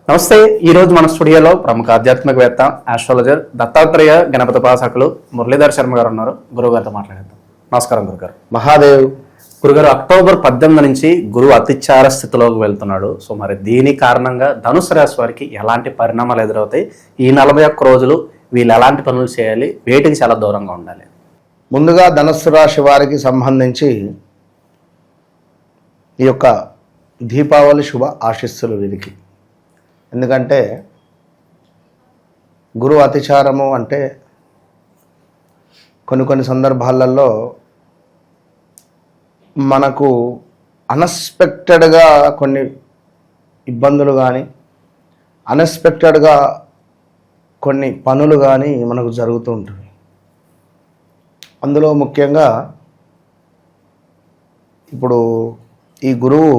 నమస్తే. ఈ రోజు మన స్టూడియోలో ప్రముఖ ఆధ్యాత్మికవేత్త ఆస్ట్రాలజర్ దత్తాత్రేయ గణపతి ఉపాసకులు మురళీధర్ శర్మ గారు ఉన్నారు. గురువు గారితో మాట్లాడేద్దాం. నమస్కారం గురుగారు. మహాదేవ్. గురుగారు, అక్టోబర్ 18 నుంచి గురువు అతిచార స్థితిలోకి వెళ్తున్నాడు. సో మరి దీని కారణంగా ధనుసు రాశి వారికి ఎలాంటి పరిణామాలు ఎదురవుతాయి? ఈ 41 రోజులు వీళ్ళు ఎలాంటి పనులు చేయాలి? వేటికి చాలా దూరంగా ఉండాలి? ముందుగా ధనుస్సు రాశి వారికి సంబంధించి ఈ యొక్క దీపావళి శుభ ఆశీస్సులు వీరికి. ఎందుకంటే గురువు అతిచారము అంటే కొన్ని సందర్భాలలో మనకు అన్ఎక్స్పెక్టెడ్గా కొన్ని ఇబ్బందులు కానీ అన్ఎక్స్పెక్టెడ్గా కొన్ని పనులు కానీ మనకు జరుగుతూ ఉంటుంది. అందులో ముఖ్యంగా ఇప్పుడు ఈ గురువు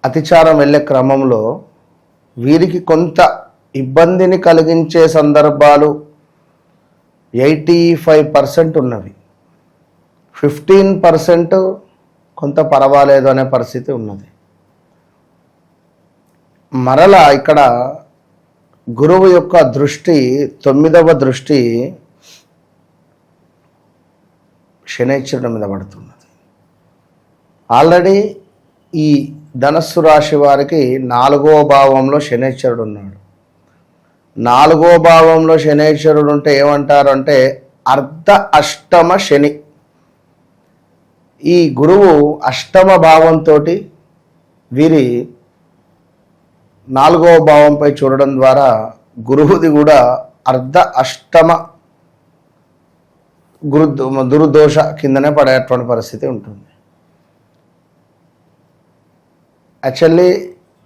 అతిచారం వెళ్ళే క్రమంలో వీరికి కొంత ఇబ్బందిని కలిగించే సందర్భాలు 85% ఉన్నవి. 15% కొంత పర్వాలేదు అనే పరిస్థితి ఉన్నది. మరలా ఇక్కడ గురువు యొక్క దృష్టి 9వ దృష్టి శనైశ్వరుడి మీద పడుతున్నది. ఆల్రెడీ ఈ ధనస్సు రాశి వారికి 4వ భావంలో శనైశ్వరుడు ఉన్నాడు. 4వ భావంలో శనైశ్వరుడు ఉంటే ఏమంటారు అంటే అర్ధ అష్టమ శని. ఈ గురువు అష్టమ భావంతో వీరి 4వ భావంపై చూడడం ద్వారా గురువుది కూడా అర్ధ అష్టమ దుర్దోష కిందనే పడేటువంటి పరిస్థితి ఉంటుంది. యాక్చువల్లీ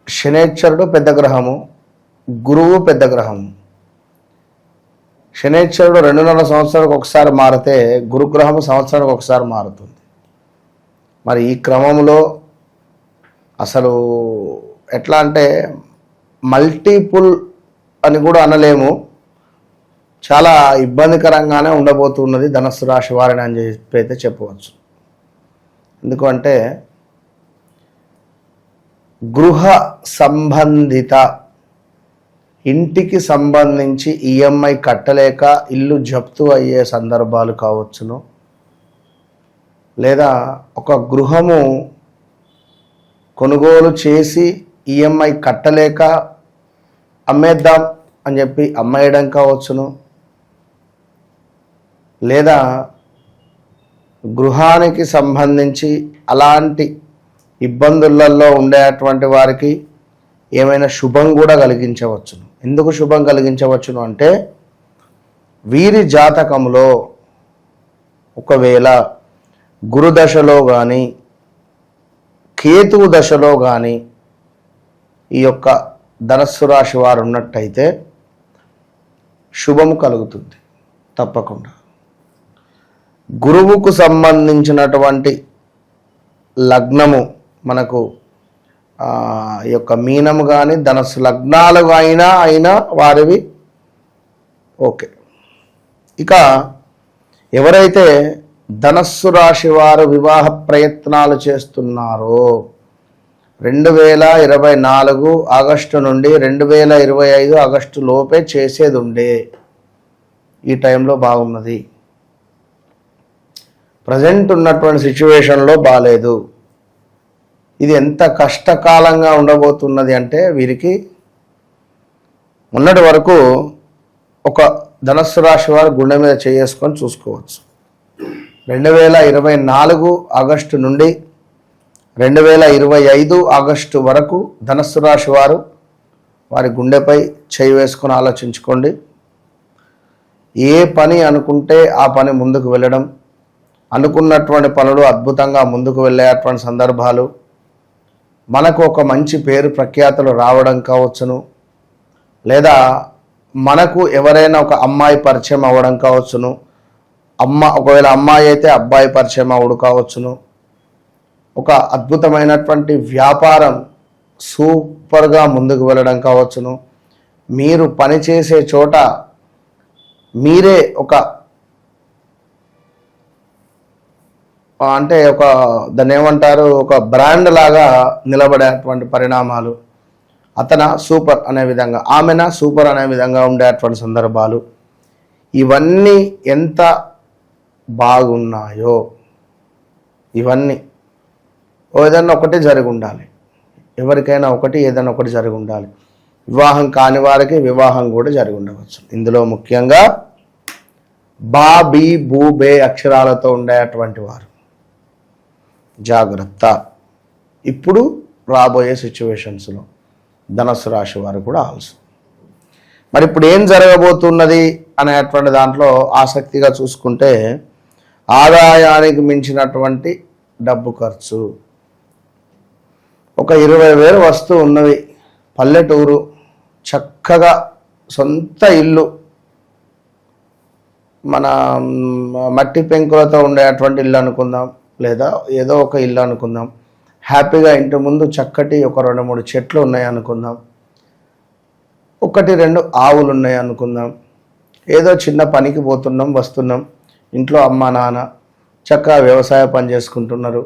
శనైశ్వరుడు పెద్ద గ్రహము, గురువు పెద్ద గ్రహము. శనైశ్వరుడు 2.5 సంవత్సరాలకు ఒకసారి మారితే గురుగ్రహము సంవత్సరానికి ఒకసారి మారుతుంది. మరి ఈ క్రమంలో అసలు ఎట్లా అంటే మల్టిపుల్ అని కూడా అనలేము, చాలా ఇబ్బందికరంగానే ఉండబోతున్నది ధనుస్సు రాశి వారిని అని చెప్పి అయితే చెప్పవచ్చు. ఎందుకంటే గృహ సంబంధిత ఇంటికి సంబంధించి ఈఎంఐ కట్టలేక ఇల్లు జప్తు అయ్యే సందర్భాలు కావచ్చును, లేదా ఒక గృహము కొనుగోలు చేసి ఈఎంఐ కట్టలేక అమ్మేద్దాం అని చెప్పి అమ్మేయడం కావచ్చును, లేదా గృహానికి సంబంధించి అలాంటి ఇబ్బందులలో ఉండేటువంటి వారికి ఏమైనా శుభం కూడా కలిగించవచ్చును. ఎందుకు శుభం కలిగించవచ్చును అంటే వీరి జాతకంలో ఒకవేళ గురుదశలో కానీ కేతువు దశలో కానీ ఈ యొక్క ధనస్సు రాశి వారు ఉన్నట్టయితే శుభము కలుగుతుంది తప్పకుండా. గురువుకు సంబంధించినటువంటి లగ్నము మనకు ఈ యొక్క మీనము కానీ ధనస్సు లగ్నాలు అయినా వారివి ఓకే. ఇక ఎవరైతే ధనస్సు రాశి వారు వివాహ ప్రయత్నాలు చేస్తున్నారో 2024 ఆగస్టు నుండి 2025 ఆగస్టు లోపే చేసేది ఉండే ఈ టైంలో బాగున్నది. ప్రజెంట్ ఉన్నటువంటి సిచ్యువేషన్లో బాగాలేదు. ఇది ఎంత కష్టకాలంగా ఉండబోతున్నది అంటే వీరికి మొన్నటి వరకు ఒక ధనస్సు రాశి వారు గుండె మీద చేసుకొని చూసుకోవచ్చు. 2024 ఆగస్టు నుండి 2025 ఆగస్టు వరకు ధనస్సు రాశి వారు వారి గుండెపై చేయి వేసుకొని ఆలోచించుకోండి. ఏ పని అనుకుంటే ఆ పని ముందుకు వెళ్ళడం, అనుకున్నటువంటి పనులు అద్భుతంగా ముందుకు వెళ్ళేటువంటి సందర్భాలు, మనకు ఒక మంచి పేరు ప్రఖ్యాతులు రావడం కావచ్చును, లేదా మనకు ఎవరైనా ఒక అమ్మాయి పరిచయం అవ్వడం కావచ్చును, ఒకవేళ అమ్మాయి అయితే అబ్బాయి పరిచయం అవ్వడం కావచ్చును, ఒక అద్భుతమైనటువంటి వ్యాపారం సూపర్గా ముందుకు వెళ్ళడం కావచ్చును, మీరు పనిచేసే చోట మీరే ఒక అంటే దాన్ని ఏమంటారు, ఒక బ్రాండ్ లాగా నిలబడేటువంటి పరిణామాలు, అతన సూపర్ అనే విధంగా, ఆమెన సూపర్ అనే విధంగా ఉండేటువంటి సందర్భాలు, ఇవన్నీ ఎంత బాగున్నాయో, ఇవన్నీ ఏదన్నా ఒకటి జరిగి ఉండాలి. ఎవరికైనా ఒకటి ఏదైనా ఒకటి జరిగి ఉండాలి. వివాహం కాని వారికి వివాహం కూడా జరిగి ఉండవచ్చు. ఇందులో ముఖ్యంగా బా, బి, బూ, బే అక్షరాలతో ఉండేటువంటి వారు జాగ్రత్త. ఇప్పుడు రాబోయే సిచ్యువేషన్స్లో ధనుస్సు రాశి వారు కూడా ఆల్సో. మరి ఇప్పుడు ఏం జరగబోతున్నది అనేటువంటి దాంట్లో ఆసక్తిగా చూసుకుంటే, ఆదాయానికి మించినటువంటి డబ్బు ఖర్చు. ఒక 20,000 వస్తువు ఉన్నవి, పల్లెటూరు, చక్కగా సొంత ఇల్లు, మన మట్టి పెంకులతో ఉండేటువంటి ఇల్లు అనుకుందాం, లేదా ఏదో ఒక ఇల్లు అనుకుందాం. హ్యాపీగా ఇంటి ముందు చక్కటి ఒక 2-3 చెట్లు ఉన్నాయి అనుకుందాం, 1-2 ఆవులు ఉన్నాయి అనుకుందాం. ఏదో చిన్న పనికి పోతున్నాం వస్తున్నాం, ఇంట్లో అమ్మ నాన్న చక్కగా వ్యవసాయ పని చేసుకుంటున్నారు,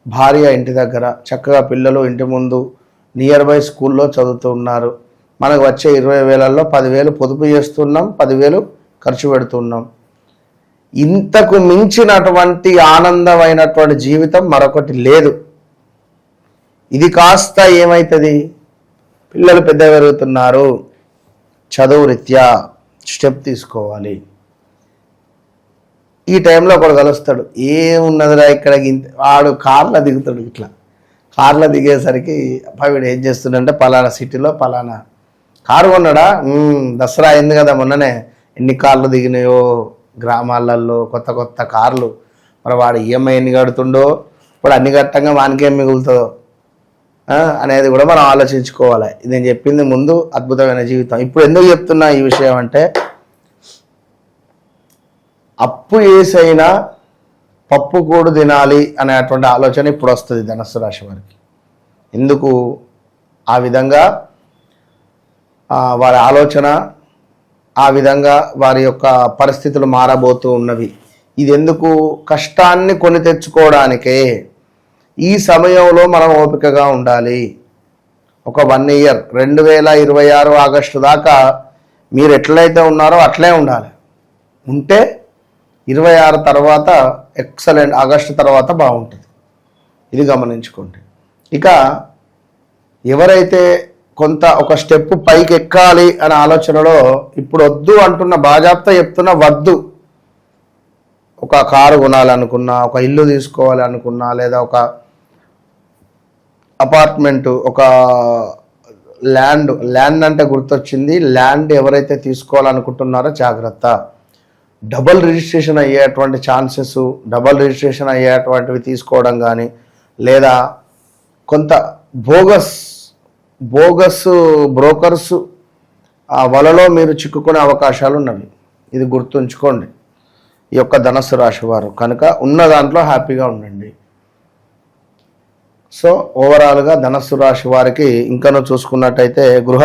భార్య ఇంటి దగ్గర, చక్కగా పిల్లలు ఇంటి ముందు నియర్ బై స్కూల్లో చదువుతూ ఉన్నారు. మనకు వచ్చే 20,000లో 10,000 పొదుపు చేస్తున్నాం, 10,000 ఖర్చు పెడుతున్నాం. ఇంతకు మించినటువంటి ఆనందమైనటువంటి జీవితం మరొకటి లేదు. ఇది కాస్త ఏమవుతుంది, పిల్లలు పెద్ద పెరుగుతున్నారు, చదువు రీత్యా స్టెప్ తీసుకోవాలి. ఈ టైంలో ఒకడు కలుస్తాడు, ఏమున్నదిరా ఇక్కడ, వాడు కార్లో దిగుతాడు. ఇట్లా కార్లో దిగేసరికి వీడు ఏం చేస్తుండంటే, పలానా సిటీలో పలానా కారు కొన్నాడా, దసరా అయింది కదా మొన్ననే, ఎన్ని కార్లు దిగినాయో గ్రామాలలో, కొత్త కొత్త కార్లు. మరి వాడు ఈఎంఐ ఎన్ని కడుతుండో, ఇప్పుడు అన్ని కట్టంగా వానికేం మిగులుతుందో అనేది కూడా మనం ఆలోచించుకోవాలి. ఇది నేను చెప్పింది ముందు అద్భుతమైన జీవితం. ఇప్పుడు ఎందుకు చెప్తున్నా ఈ విషయం అంటే, అప్పు వేసైనా పప్పు కూడు తినాలి అనేటువంటి ఆలోచన ఇప్పుడు వస్తుంది ధనుస్సు రాశి వారికి. ఎందుకు ఆ విధంగా వారి ఆలోచన, ఆ విధంగా వారి యొక్క పరిస్థితులు మారబోతూ ఉన్నవి. ఇది ఎందుకు, కష్టాన్ని కొని తెచ్చుకోవడానికే. ఈ సమయంలో మనం ఓపికగా ఉండాలి. ఒక 1 ఇయర్ 2026 ఆగస్టు దాకా మీరు ఎట్లయితే ఉన్నారో అట్లే ఉండాలి. ఉంటే 26 తర్వాత ఎక్సలెంట్, ఆగస్టు తర్వాత బాగుంటుంది. ఇది గమనించుకోండి. ఇక ఎవరైతే కొంత ఒక స్టెప్ పైకి ఎక్కాలి అనే ఆలోచనలో ఇప్పుడు వద్దు అంటున్న, బాజాప్తా చెప్తున్నా వద్దు. ఒక కారు కొనాలనుకున్నా, ఒక ఇల్లు తీసుకోవాలి అనుకున్నా, లేదా ఒక అపార్ట్మెంట్, ఒక ల్యాండ్ అంటే గుర్తొచ్చింది. ల్యాండ్ ఎవరైతే తీసుకోవాలనుకుంటున్నారో జాగ్రత్త. డబుల్ రిజిస్ట్రేషన్ అయ్యేటువంటి ఛాన్సెస్, డబుల్ రిజిస్ట్రేషన్ అయ్యేటువంటివి తీసుకోవడం కానీ, లేదా కొంత బోగస్ బ్రోకర్స్ ఆ వలలో మీరు చిక్కుకునే అవకాశాలు ఉన్నవి. ఇది గుర్తుంచుకోండి ఈ యొక్క ధనుస్సు రాశి వారు. కనుక ఉన్న దాంట్లో హ్యాపీగా ఉండండి. సో ఓవరాల్గా ధనుస్సు రాశి వారికి ఇంకనూ చూసుకున్నట్టయితే గృహ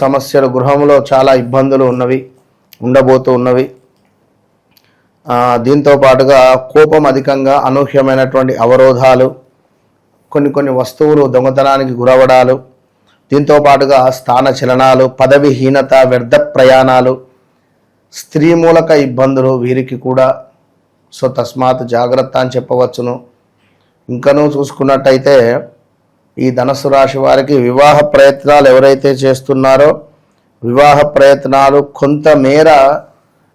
సమస్యలు గృహంలో చాలా ఇబ్బందులు ఉండబోతూ ఉన్నవి. దీంతో పాటుగా కోపం అధికంగా, అనూహ్యమైనటువంటి అవరోధాలు, కొన్ని వస్తువులు దొంగతనానికి గురవడాలు, దీంతో పాటుగా స్థాన చలనాలు, పదవిహీనత, వ్యర్థ ప్రయాణాలు, స్త్రీ మూలక ఇబ్బందులు వీరికి కూడా. సో తస్మాత్ జాగ్రత్త అని చెప్పవచ్చును. ఇంకనూ చూసుకున్నట్టయితే ఈ ధనుస్సు రాశి వారికి వివాహ ప్రయత్నాలు ఎవరైతే చేస్తున్నారో, వివాహ ప్రయత్నాలు కొంతమేర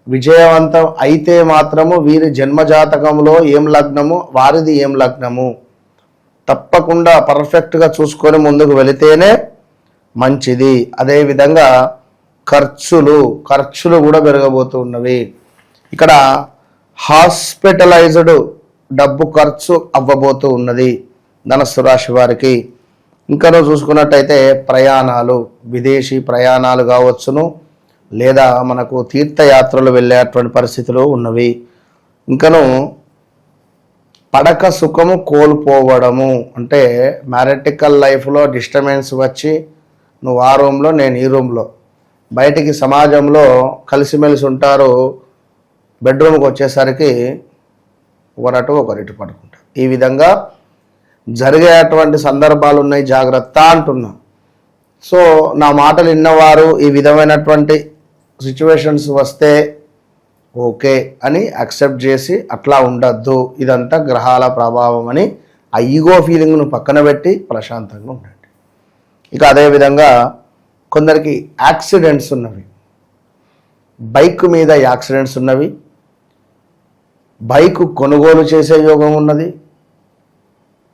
విజయవంతం అయితే మాత్రము వీరి జన్మజాతకంలో ఏం లగ్నము, వారిది ఏం లగ్నము తప్పకుండా పర్ఫెక్ట్గా చూసుకొని ముందుకు వెళితేనే మంచిది. అదేవిధంగా ఖర్చులు కూడా పెరగబోతూ ఉన్నవి. ఇక్కడ హాస్పిటలైజ్డ్ డబ్బు ఖర్చు అవ్వబోతూ ఉన్నది ధనుస్సు రాశి వారికి. ఇంకనూ చూసుకున్నట్టయితే ప్రయాణాలు, విదేశీ ప్రయాణాలు కావచ్చును, లేదా మనకు తీర్థయాత్రలు వెళ్ళేటువంటి పరిస్థితులు ఉన్నవి. ఇంకను పడక సుఖము కోల్పోవడము, అంటే మ్యారిటికల్ లైఫ్లో డిస్టర్బెన్స్ వచ్చి నువ్వు ఆ రూమ్లో నేను ఈ రూమ్లో, బయటికి సమాజంలో కలిసిమెలిసి ఉంటారు, బెడ్రూమ్కి వచ్చేసరికి ఒకరిటు పడుకుంటారు. ఈ విధంగా జరిగేటువంటి సందర్భాలు ఉన్నాయి, జాగ్రత్త అంటున్నా. సో నా మాటలు విన్నవారు ఈ విధమైనటువంటి సిచ్యువేషన్స్ వస్తే ఓకే అని యాక్సెప్ట్ చేసి అట్లా ఉండద్దు, ఇదంతా గ్రహాల ప్రభావం అని ఆ ఈగో ఫీలింగ్ను పక్కన పెట్టి ప్రశాంతంగా ఉండండి. ఇక అదేవిధంగా కొందరికి యాక్సిడెంట్స్ ఉన్నవి, బైక్ మీద యాక్సిడెంట్స్ ఉన్నవి, బైక్ కొనుగోలు చేసే యోగం ఉన్నది,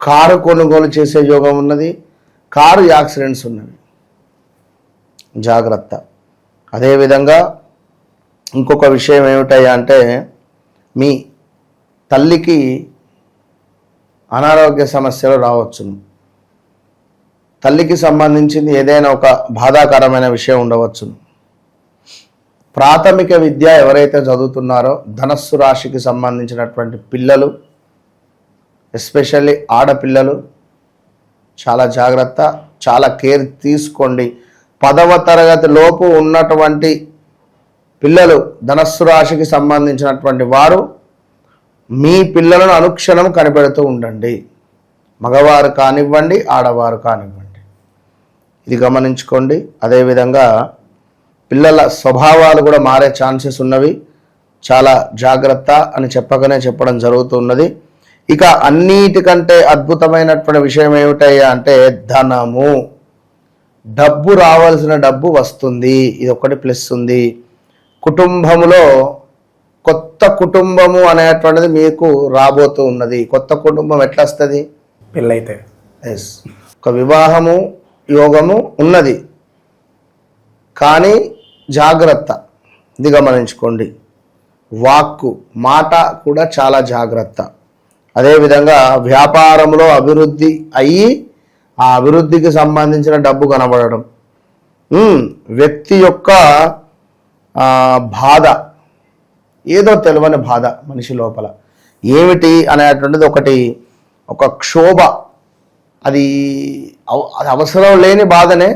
కారు కొనుగోలు చేసే యోగం ఉన్నది, కారు యాక్సిడెంట్స్ ఉన్నవి, జాగ్రత్త. అదేవిధంగా ఇంకొక విషయం ఏమిటయ్యా అంటే మీ తల్లికి అనారోగ్య సమస్యలు రావచ్చును. తల్లికి సంబంధించింది ఏదైనా ఒక బాధాకరమైన విషయం ఉండవచ్చును. ప్రాథమిక విద్య ఎవరైతే చదువుతున్నారో ధనస్సు రాశికి సంబంధించినటువంటి పిల్లలు, ఎస్పెషల్లీ ఆడపిల్లలు చాలా జాగ్రత్త, చాలా కేర్ తీసుకోండి. 10వ తరగతి లోపు ఉన్నటువంటి పిల్లలు ధనస్సు రాశికి సంబంధించినటువంటి వారు మీ పిల్లలను అనుక్షణం కనిపెడుతూ ఉండండి. మగవారు కానివ్వండి, ఆడవారు కానివ్వండి, ఇది గమనించుకోండి. అదేవిధంగా పిల్లల స్వభావాలు కూడా మారే ఛాన్సెస్ ఉన్నవి, చాలా జాగ్రత్త అని చెప్పడం జరుగుతున్నది. ఇక అన్నిటికంటే అద్భుతమైనటువంటి విషయం ఏమిటయ్యా అంటే ధనము, డబ్బు, రావాల్సిన డబ్బు వస్తుంది, ఇది ఒకటి ప్లస్ ఉంది. కుటుంబంలో కొత్త కుటుంబము అనేటువంటిది మీకు రాబోతూ ఉన్నది. కొత్త కుటుంబం ఎట్లా వస్తుంది? పెళ్ళైతే. ఎస్, ఒక వివాహము యోగము ఉన్నది, కానీ జాగ్రత్త, ఇది గమనించుకోండి. వాక్కు, మాట కూడా చాలా జాగ్రత్త. అదేవిధంగా వ్యాపారంలో అభివృద్ధి అయ్యి ఆ అభివృద్ధికి సంబంధించిన డబ్బు కనబడడం, వ్యక్తి యొక్క బాధ, ఏదో తెలియని బాధ మనిషి లోపల ఏమిటి అనేటువంటిది ఒక క్షోభ, అది అవసరం లేని బాధనే,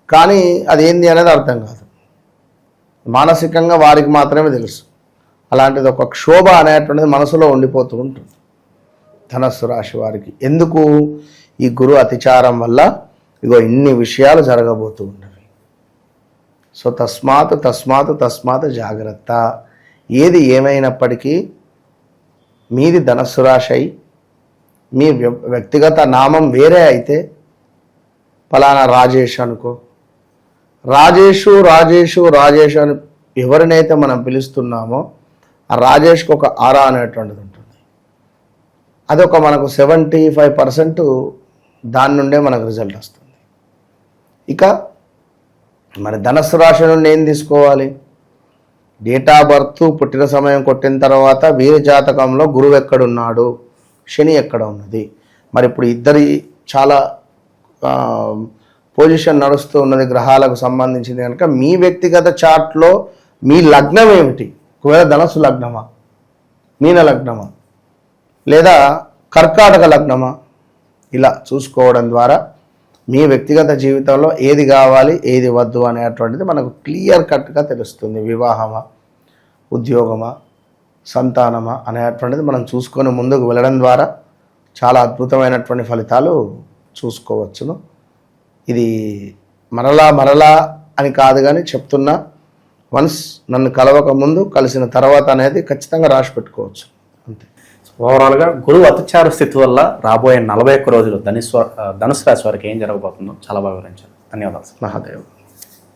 కానీ అది ఏంది అనేది అర్థం కాదు, మానసికంగా వారికి మాత్రమే తెలుసు. అలాంటిది ఒక క్షోభ అనేటువంటిది మనసులో ఉండిపోతూ ఉంటుంది ధనస్సు రాశి వారికి. ఎందుకు? ఈ గురు అతిచారం వల్ల ఇగో ఇన్ని విషయాలు జరగబోతూ ఉన్నవి. సో తస్మాత్ జాగ్రత్త. ఏది ఏమైనప్పటికీ మీది ధనస్సు రాశి అయి మీ వ్యక్తిగత నామం వేరే అయితే, ఫలానా రాజేష్ అనుకో, రాజేషు అని ఎవరినైతే మనం పిలుస్తున్నామో ఆ రాజేష్కి ఒక ఆరా అనేటువంటిది ఉంటుంది. అదొక మనకు 75% దాని నుండే మనకు రిజల్ట్ వస్తుంది. ఇక మరి ధనస్సు రాశి నుండి ఏం తీసుకోవాలి? డేట్ ఆఫ్ బర్త్, పుట్టిన సమయం కొట్టిన తర్వాత వీరి జాతకంలో గురువు ఎక్కడున్నాడు, శని ఎక్కడ ఉన్నది. మరి ఇప్పుడు ఇద్దరి చాలా పొజిషన్ నడుస్తూ ఉన్నది గ్రహాలకు సంబంధించింది కనుక మీ వ్యక్తిగత చార్ట్లో మీ లగ్నం ఏమిటి? ఒకవేళ ధనస్సు లగ్నమా, మీన లగ్నమా, లేదా కర్కాటక లగ్నమా, ఇలా చూసుకోవడం ద్వారా మీ వ్యక్తిగత జీవితంలో ఏది కావాలి ఏది వద్దు అనేటువంటిది మనకు క్లియర్ కట్గా తెలుస్తుంది. వివాహమా, ఉద్యోగమా, సంతానమా అనేటువంటిది మనం చూసుకొని ముందుకు వెళ్ళడం ద్వారా చాలా అద్భుతమైనటువంటి ఫలితాలు చూసుకోవచ్చును. ఇది మరలా అని కాదు కానీ చెప్తున్నా, వన్స్ నన్ను కలవక ముందు కలిసిన తర్వాత అనేది ఖచ్చితంగా రాసి పెట్టుకోవచ్చు అంతే. ఓవరాల్గా గురువు అతిచార స్థితి వల్ల రాబోయే 41 రోజులు ధనుసు రాశి వారికి ఏం జరగబోతుందో చాలా బాగా వివరించారు. ధన్యవాదాలు. మహాదేవ్.